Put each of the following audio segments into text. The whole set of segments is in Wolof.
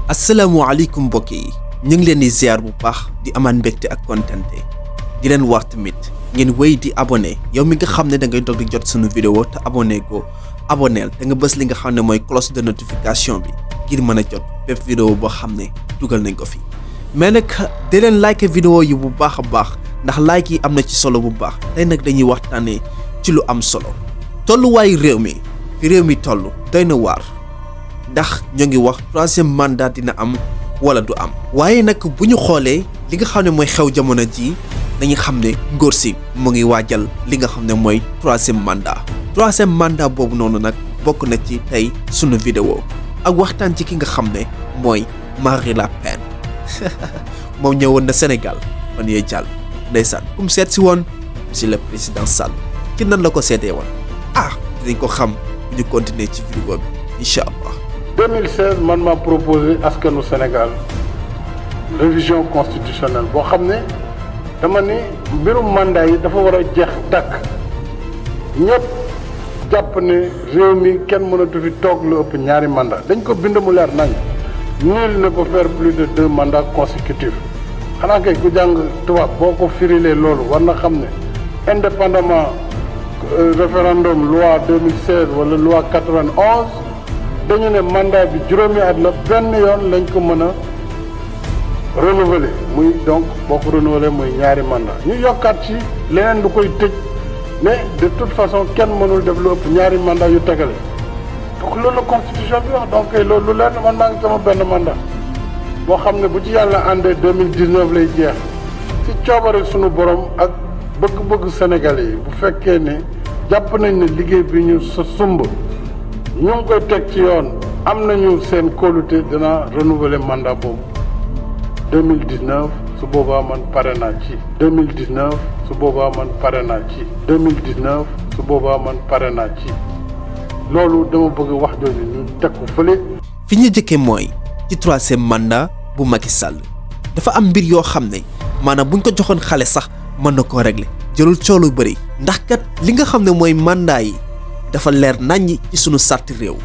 asalaamaaleykum mbokk yi ñu ngi leen di ziar bu baax di amaat mbégte ak kontante di leen wax tamit ngeen wéy di abonné yow mi nga xam ne da ngay doog di jot sunu vidéo te abonné ko abonneel te nga bës li nga xam ne mooy cloche de notification bi ngir mën a jot bépp vidéo boo xam ne dugal nañ ko fi mais nag di leen like vidéo yi bu baax a baax ndax like yi am na ci solo bu baax tey nag dañuy waxtaanee ci lu am solo tolluwaayu réew mi fi réew mi toll doy na waar ndax ñoo ngi wax troisième mandat dina am wala du am waaye nag bu ñu xoolee li nga xam ne mooy xew jamono ji dañuy xam ne ngóor si mu ngi waajal li nga xam ne mooy troisième mandat boobu noonu nag bokk na ci tey sunu vidéo ak waxtaan ci ki nga xam ne mooy Marine Le Pen moom ñëwoon na Sénégal fan yee jàll ndeysaan kum seet si woon monsieur le président Sall ci nan la ko seetee woon dinañ ko xam bu ñu continuer ci vidéo bi incha allah. 2016 man maa proposé askanu Sénégal révision constitutionnelle boo xam ne dama ni mbirum mandat yi dafa war a jeex tàkk ñëpp jàpp ne réew mi kenn mënatu fi toog lu ëpp ñaari mandat dañ ko bind mu leer nañ nul ne peut faire plus de 2 mandats consécutifs xanaa kay ku jàng tubaab boo ko firilee loolu war na xam ne indépendamment référendum loi 2016 wala loi 91 dañu ne mandat bi juróomi at la benn yoon lañ ko mën a renouveler muy donc boo ko renouveler muy ñaari mandat ñu yokkaat ci leneen lu koy tëj mais de toute façon kenn mënul def lu ëpp ñaari mandat yu tegale donc loolu la constitution bi wax donc loolu lu leer man maa ngi sama benn mandat boo xam ne bu ci yàlla àndee 2019 lay jeex ci coobare sunu borom ak bëgg-bëgg Sénégalais yi bu fekkee ne jàpp nañ ne liggéey bi ñu sa sumb ñu ngi koy teg ci yoon am nañu seen kóolute dina renouveler mandat boobu 2019 su boobaa man pare naa ci 2019 su boobaa man pare naa ci 2019 su boobaa man pare naa ci loolu dama bëgg wax jooju ñu teg ko fële. fi ñu jëkkee mooy ci troisième mandat bu Macky Sall dafa am mbir yoo xam ne maanaam buñ ko joxoon xale sax mën na koo régler jëlul coow lu bëri ndax kat li nga xam ne mooy mandat yi dafa leer naññ ci sunu sarti réew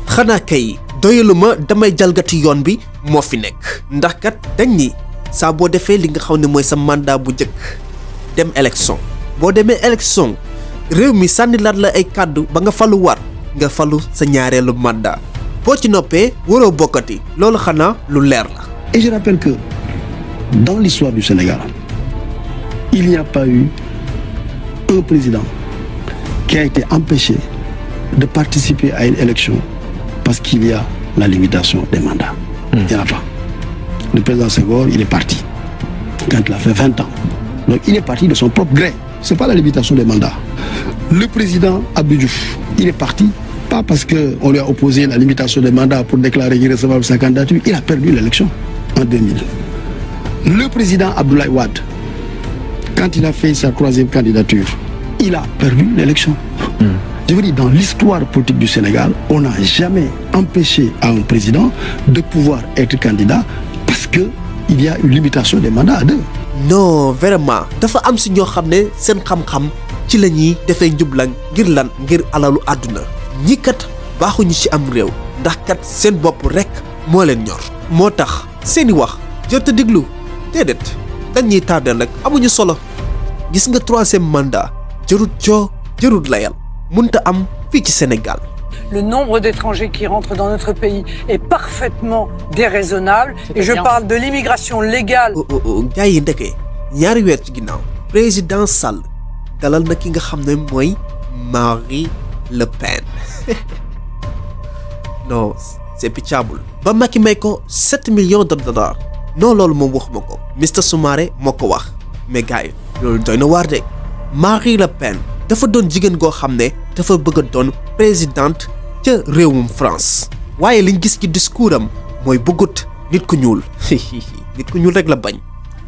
xanaa kay doyalu ma damay jalgati yoon bi moo fi nekk ndax kat dañ ni saa boo defee li nga xam ne mooy sa mandat bu njëkk dem élection boo demee élection réew mi sànni laat la ay kàddu ba nga falu waat nga falu sa ñaareelu mandat boo ci noppee waroo bokkati loolu xanaa lu leer la. Et je rappelle que dans l'histoire du Sénégal il n'y a pas eu un président qui a été empêché de participer à une élection parce qu'il y a la limitation des mandats. Il n'y en a pas. Le président Senghor, il est parti quand il a fait 20 ans. Donc il est parti de son propre gré. Ce n'est pas la limitation des mandats. Le président Abdou Diouf, il est parti pas parce qu'on lui a opposé la limitation des mandats pour déclarer irrecevable sa candidature. Il a perdu l'élection en 2000. Le président Abdoulaye Wade, quand il a fait sa 3e candidature, il a perdu l'élection. Je veux dire, dans l'histoire politique du Sénégal, on n'a jamais empêché à un président de pouvoir être candidat parce qu'il y a une limitation des mandats à 2. Non, vraiment dafa am si ñoo xam ne seen xam-xam ci la ñuy defee njublan ngir lan ngir alalu àdduna ñi kat baaxuñu ci am réew ndax kat seen bopp rek moo leen ñor moo tax seeni wax jot a déglu déedéet dañuy tardé rek amuñu solo gis nga troisième mandat jarut coo jarut layal mënta am fii ci Sénégal. Le nombre d'étrangers qui rentrent dans notre pays est parfaitement déraisonnable. Et je parle de l'immigration légale. gars yi ndeke ñaari weer ci ginnaaw président Sall dalal na ki nga xam ne mooy Marine Le Pen non c'est pitiable ba Macky may ko 7 millions de dollars non loolu moom waxuma ko Mr Soumaré moo ko wax mais gars yi loolu doy na waar de Marine Le Pen dafa doon jigéen goo xam ne dafa bëgg a doon présidente ca réewum France waaye liñ gis ci discours am mooy bëggut nit ku ñuul nit ku ñuul rek la bañ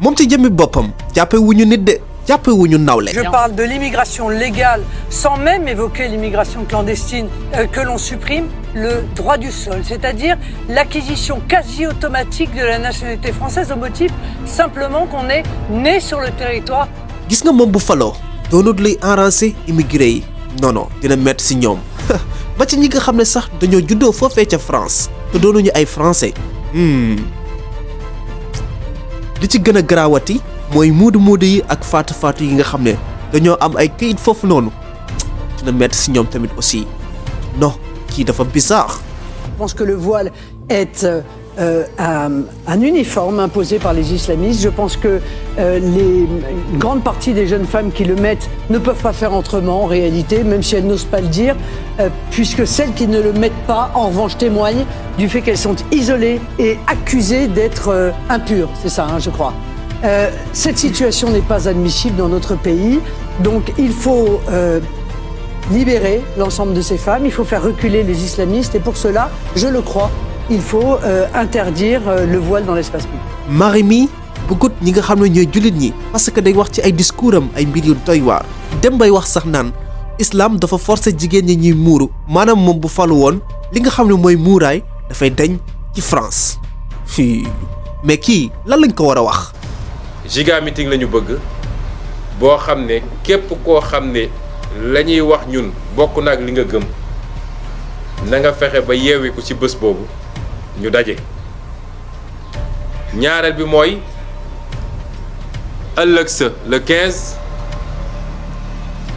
moom ci jëmmi boppam jàppe wuñu nit de jàppe wuñu nawle. Je parle de l'immigration légale sans même évoquer l'immigration clandestine que l'on supprime le droit du sol, c'est-à-dire l'acquisition quasi automatique de la nationalité française au motif simplement qu'on est né sur le territoire. gis nga moom bu faloo doonut lay arranger immigré yi non dina métti si ñoom ba ci ñi nga xam ne sax dañoo juddoo foofee ca France te doonuñu ay français li ci gën a garaawati mooy muudu yi ak faatu yi nga xam ne dañoo am ay këyit foofu noonu dina metti si ñoom tamit aussi non kii dafa bizarre. Je pense que le voile est un uniforme imposé par les islamistes. Je pense que une grande partie des jeunes femmes qui le mettent ne peuvent pas faire autrement en réalité, même si elles n'osent pas le dire, puisque celles qui ne le mettent pas, en revanche, témoignent du fait qu'elles sont isolées et accusées d'être impures. C'est ça, hein, je crois. Cette situation n'est pas admissible dans notre pays, donc il faut libérer l'ensemble de ces femmes, il faut faire reculer les islamistes et pour cela, je le crois, il faut interdire le voile dans l'espace public. Marie mi bëggut ñi nga xam ne ñooy jullit ñi parce que day wax ci ay discours am ay mbir yu doy waar dem bay wax sax naan islam dafa forcer jigéen ñi ñuy muuru maanaam moom bu falu woon li nga xam ne mooy muuraay dafay dañ ci France mais kii lan lañ ko war a wax. giga meeting la ñu bëgg boo xam ne képp koo xam ne la ñuy wax ñun bokk na ak li nga gëm na nga fexe ba yeewiku ci bés boobu ñu daje. ñaareel bi mooy ëllëg sa le 15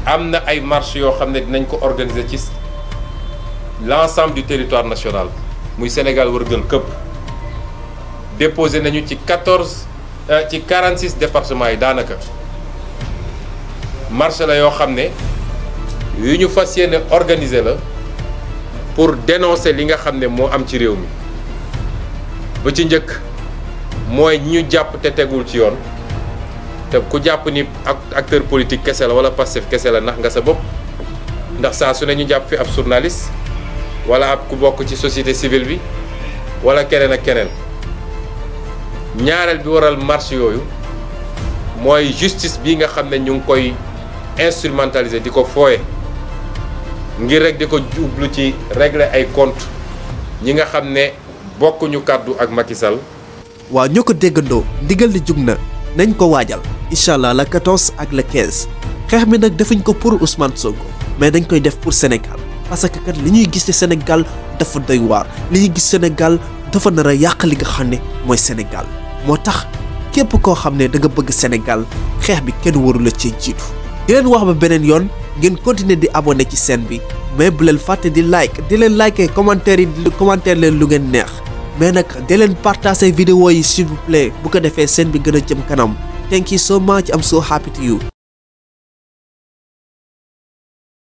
am na ay marche yoo xam ne dinañ ko organiser ci l'ensemble du territoire national muy Sénégal wërngël këpp déposé nañu ci 46 départements yi daanaka marche la yoo xam ne yu ñu fas yéene organiser la pour dénoncer li nga xam ne moo am ci réew mi ba ci njëkk mooy ñu jàpp te tegul ci yoon te ku jàpp ni acteur politique kese la wala Pastef kese la nax nga sa bopp ndax saa su ne ñu jàpp fi ab journaliste wala ab ku bokk ci société civile bi wala keneen ak keneen. ñaareel bi waral marche yooyu mooy justice bi nga xam ne ñu ngi koy instrumentaliser di ko fooye ngir rek di ko jublu ci régler ay compte ñi nga xam ne bokkuñu kàddu ak Macky Sall. waaw ñoo ko déggandoo ndigal li jug na nañ ko waajal incha allah la 14 ak la 15 xeex mi nag defuñ ko pour Ousmane Sonko mais dañ koy def pour Sénégal parce que kat li ñuy gis ci Sénégal dafa doy waar li ñuy gis Sénégal dafa nar a yàq li nga xam ne mooy Sénégal moo tax képp koo xam ne da nga bëgg Sénégal xeex bi kenn waru la cee jiitu. di leen wax ba beneen yoon ngeen continuer di abonné ci chaîne bi mais bu leen fàtte di leen liker commentaire yi commentaire leen lu ngeen neex. mais nag di leen partager vidéo yi s'il vous plaît bu ko defee seen bi gën a jëm kanam. Thank you so much. I'm so happy to you.